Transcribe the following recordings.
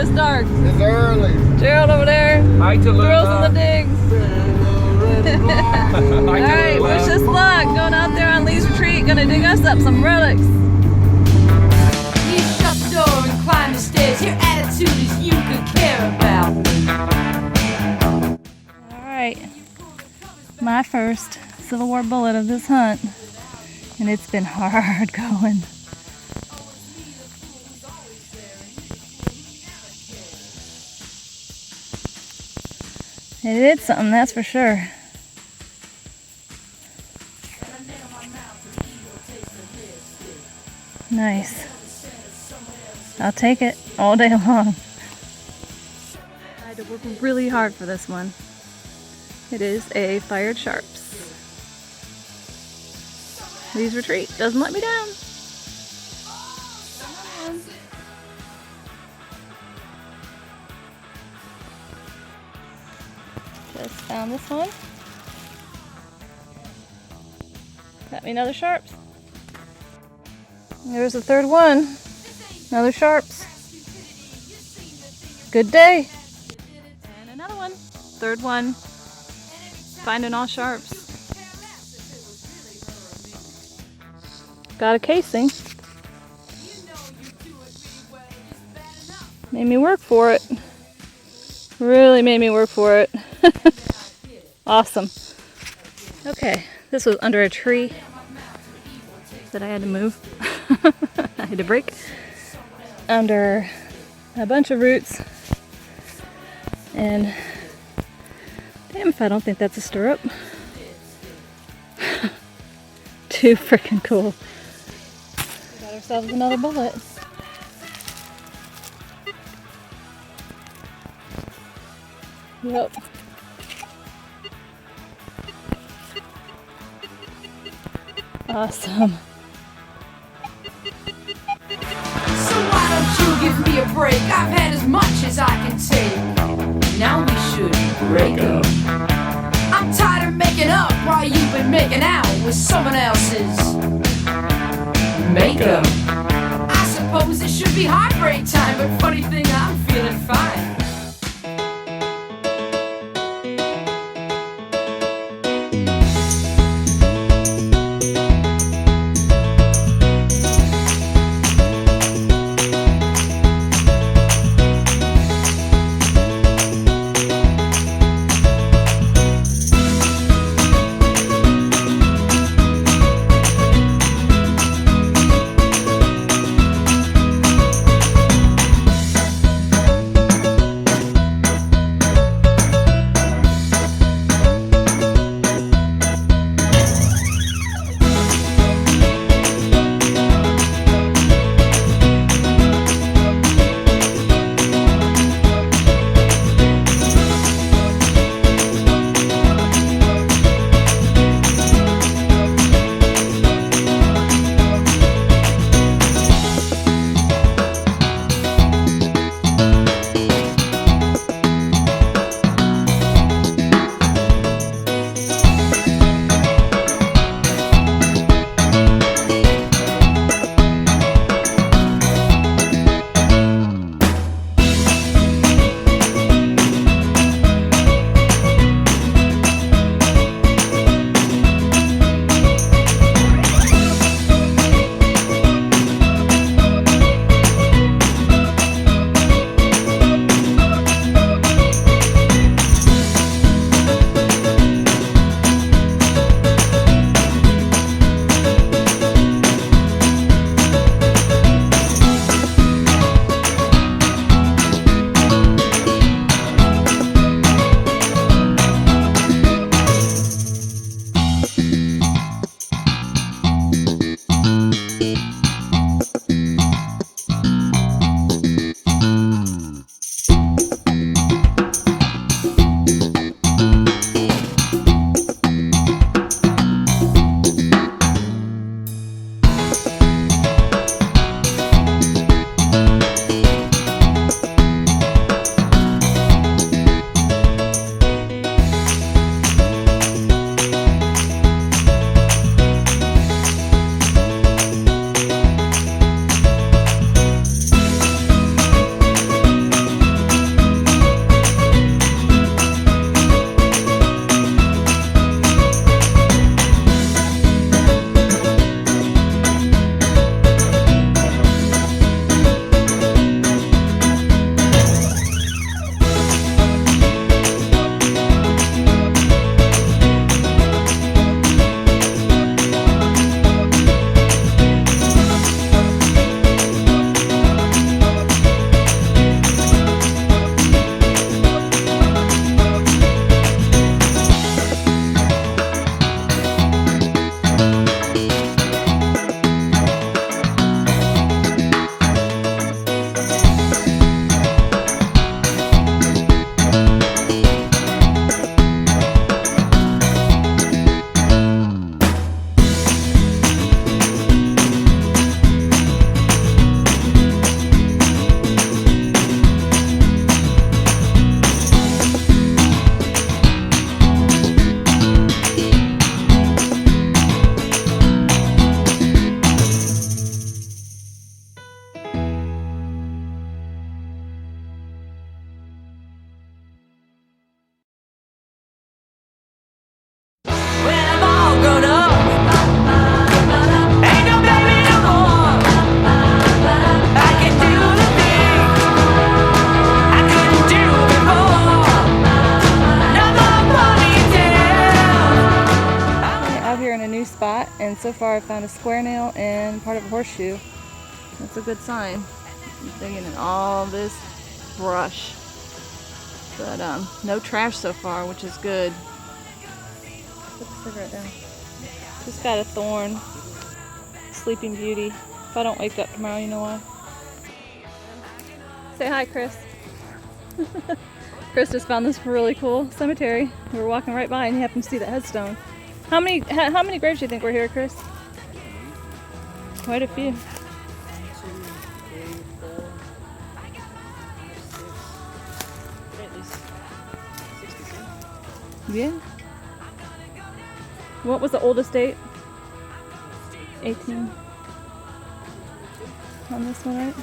it's dark. It's early. Gerald over there. Hi, Throws in the digs. Alright, wish us luck. Going out there on Lee's Retreat. Gonna dig us up some relics. You shut the door and climb the stairs. Your attitude is you could care about. Alright. My first Civil War bullet of this hunt. And it's been hard going. It did something, that's for sure. Nice. I'll take it all day long. I had to work really hard for this one. It is a fired sharps. Lee's Retreat doesn't let me down. Just found this one. Got me another sharps. There's the third one. Another sharps. Good day. And another one. Third one. Finding all sharps. Got a casing. Made me work for it. Really made me work for it. Awesome. Okay, this was under a tree that I had to move. I had to break under a bunch of roots. And damn if I don't think that's a stirrup. Too freaking cool. Got ourselves another bullet. Yep. Awesome. So why don't you give me a break? I've had as much as I can take. Now we should break up. I'm tired of making up while you've been making out with someone else's makeup. I suppose it should be heartbreak time, but funny thing, I'm feeling fine. I found a square nail and part of a horseshoe. That's a good sign. I'm digging in all this brush. But no trash so far, which is good. Put the cigarette down. Just got a thorn. Sleeping Beauty. If I don't wake up tomorrow, you know why. Say hi, Chris. Chris just found this really cool cemetery. We were walking right by and you happened to see the headstone. How many graves do you think were here, Chris? Quite a few. 2, 3, 4, 5, 6, at least 62. Yeah. What was the oldest date? 18. On this one, right?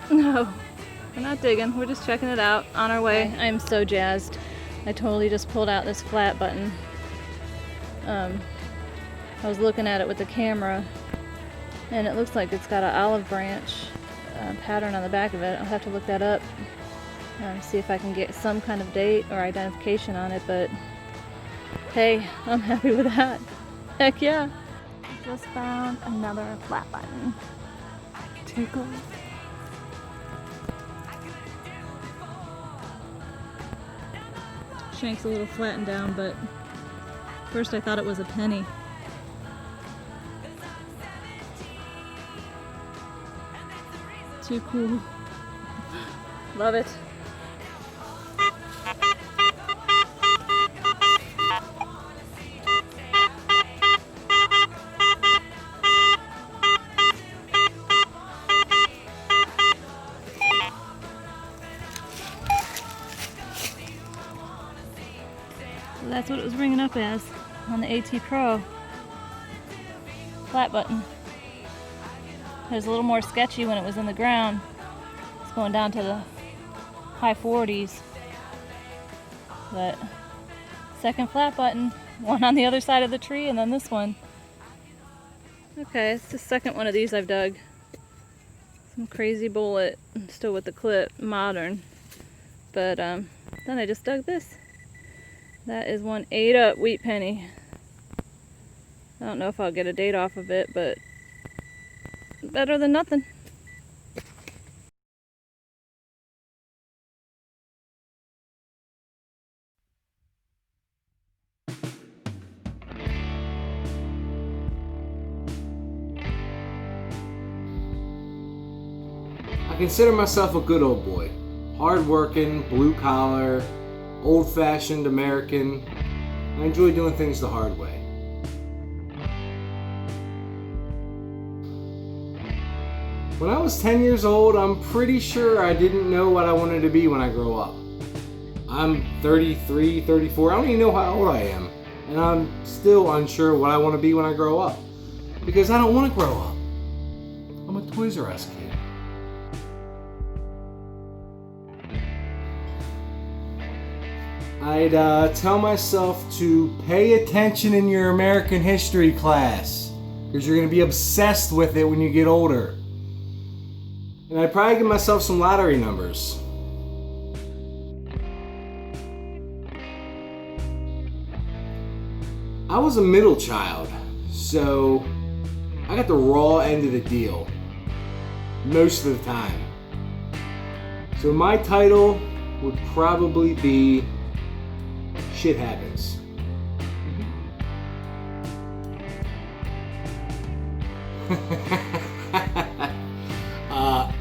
18, No, we're not digging. We're just checking it out on our way. I am so jazzed. I totally just pulled out this flat button. I was looking at it with the camera, and it looks like it's got an olive branch pattern on the back of it. I'll have to look that up, see if I can get some kind of date or identification on it, but hey, I'm happy with that. Heck yeah. Just found another flat button. Tickle. Shank's a little flattened down, but first I thought it was a penny. Too cool. Love it. So that's what it was ringing up as on the AT Pro. Flat button. It was a little more sketchy when it was in the ground. It's going down to the high 40s. But second flat button, one on the other side of the tree and then this one. Okay, it's the second one of these I've dug. Some crazy bullet, still with the clip, modern. But then I just dug this. That is one ate up wheat penny. I don't know if I'll get a date off of it, but better than nothing. I consider myself a good old boy. Hard-working, blue-collar, old-fashioned American. I enjoy doing things the hard way. When I was 10 years old, I'm pretty sure I didn't know what I wanted to be when I grow up. I'm 33, 34, I don't even know how old I am. And I'm still unsure what I want to be when I grow up. Because I don't want to grow up. I'm a Toys R Us kid. I'd tell myself to pay attention in your American history class. Because you're going to be obsessed with it when you get older. And I'd probably give myself some lottery numbers. I was a middle child, so I got the raw end of the deal most of the time. So my title would probably be Shit Happens.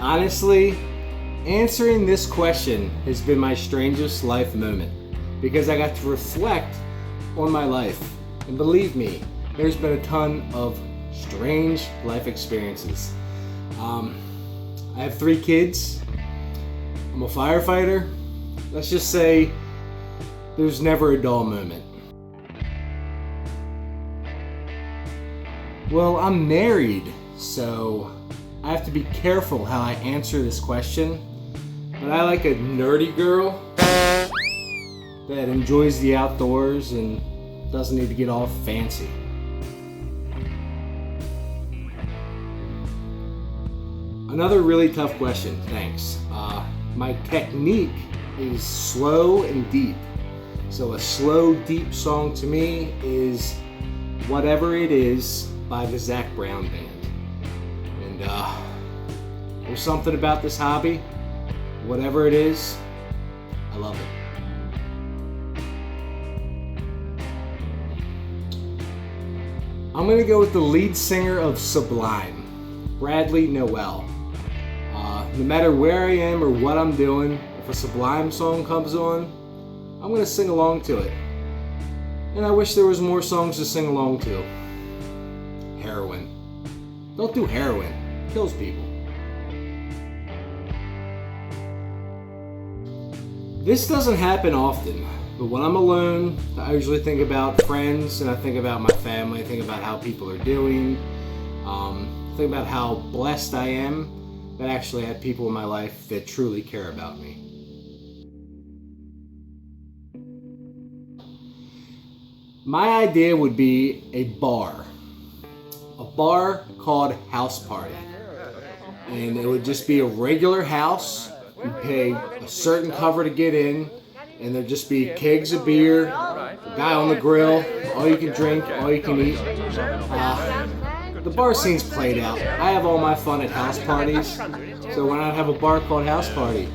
Honestly, answering this question has been my strangest life moment because I got to reflect on my life. And believe me, there's been a ton of strange life experiences. I have 3 kids. I'm a firefighter. Let's just say there's never a dull moment. Well, I'm married, so I have to be careful how I answer this question. But I like a nerdy girl that enjoys the outdoors and doesn't need to get all fancy. Another really tough question, thanks. My technique is slow and deep. So a slow, deep song to me is Whatever It Is by the Zac Brown Band. And there's something about this hobby, whatever it is, I love it. I'm gonna go with the lead singer of Sublime, Bradley Noel. No matter where I am or what I'm doing, if a Sublime song comes on, I'm gonna sing along to it. And I wish there was more songs to sing along to. Heroin. Don't do heroin. It kills people. This doesn't happen often, but when I'm alone, I usually think about friends and I think about my family. I think about how people are doing. Think about how blessed I am that I actually have people in my life that truly care about me. My idea would be a bar called House Party. And it would just be a regular house. You pay a certain cover to get in, and there'd just be kegs of beer, a guy on the grill, all you can drink, all you can eat. The bar scene's played out. I have all my fun at house parties, so why not have a bar called House Party?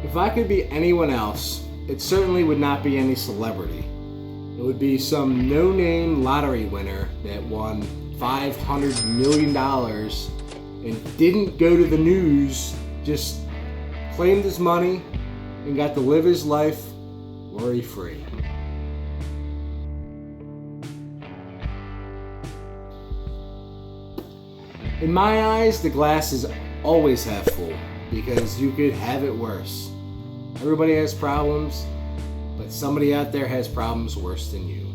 If I could be anyone else, it certainly would not be any celebrity. It would be some no-name lottery winner that won $500 million and didn't go to the news, just claimed his money and got to live his life worry-free. In my eyes, the glass is always half full because you could have it worse. Everybody has problems, but somebody out there has problems worse than you.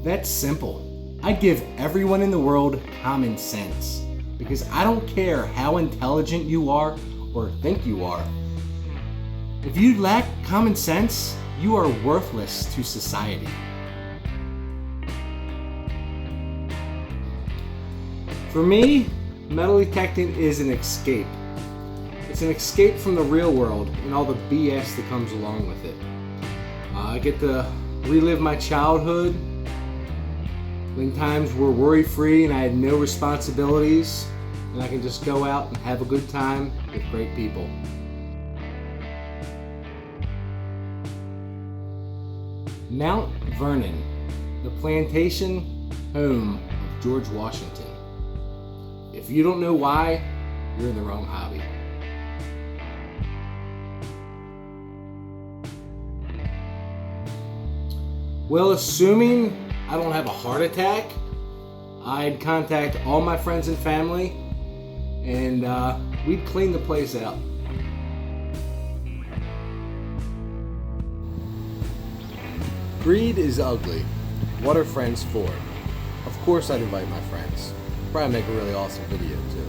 That's simple. I give everyone in the world common sense because I don't care how intelligent you are or think you are. If you lack common sense, you are worthless to society. For me, metal detecting is an escape. It's an escape from the real world and all the BS that comes along with it. I get to relive my childhood when times were worry-free and I had no responsibilities, and I can just go out and have a good time with great people. Mount Vernon, the plantation home of George Washington. If you don't know why, you're in the wrong hobby. Well, assuming I don't have a heart attack, I'd contact all my friends and family and we'd clean the place out. Greed is ugly. What are friends for? Of course I'd invite my friends. Probably make a really awesome video too.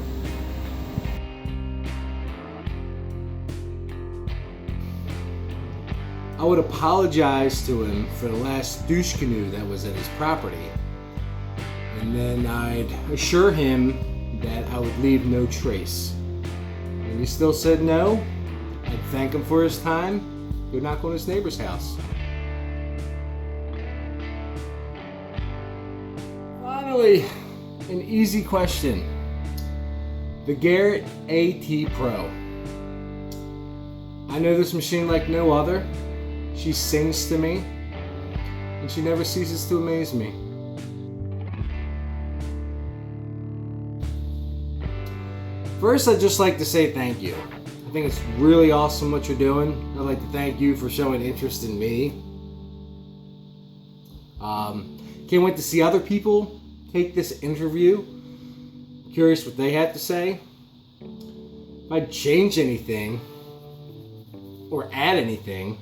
I would apologize to him for the last douche canoe that was at his property. And then I'd assure him that I would leave no trace. And he still said no. I'd thank him for his time. Go knock on his neighbor's house. Finally, an easy question. The Garrett AT Pro. I know this machine like no other. She sings to me, and she never ceases to amaze me. First, I'd just like to say thank you. I think it's really awesome what you're doing. I'd like to thank you for showing interest in me. Can't wait to see other people take this interview. Curious what they had to say. If I'd change anything or add anything,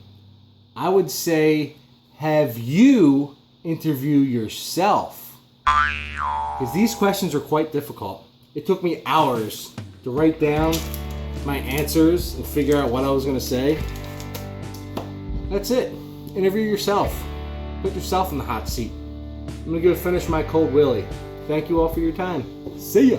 I would say have you interview yourself. Because these questions are quite difficult. It took me hours to write down my answers and figure out what I was going to say. That's it. Interview yourself. Put yourself in the hot seat. I'm gonna go finish my cold willy. Thank you all for your time. See ya.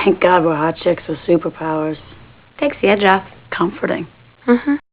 Thank God we're hot chicks with superpowers. Takes the edge off. Comforting. Mm-hmm.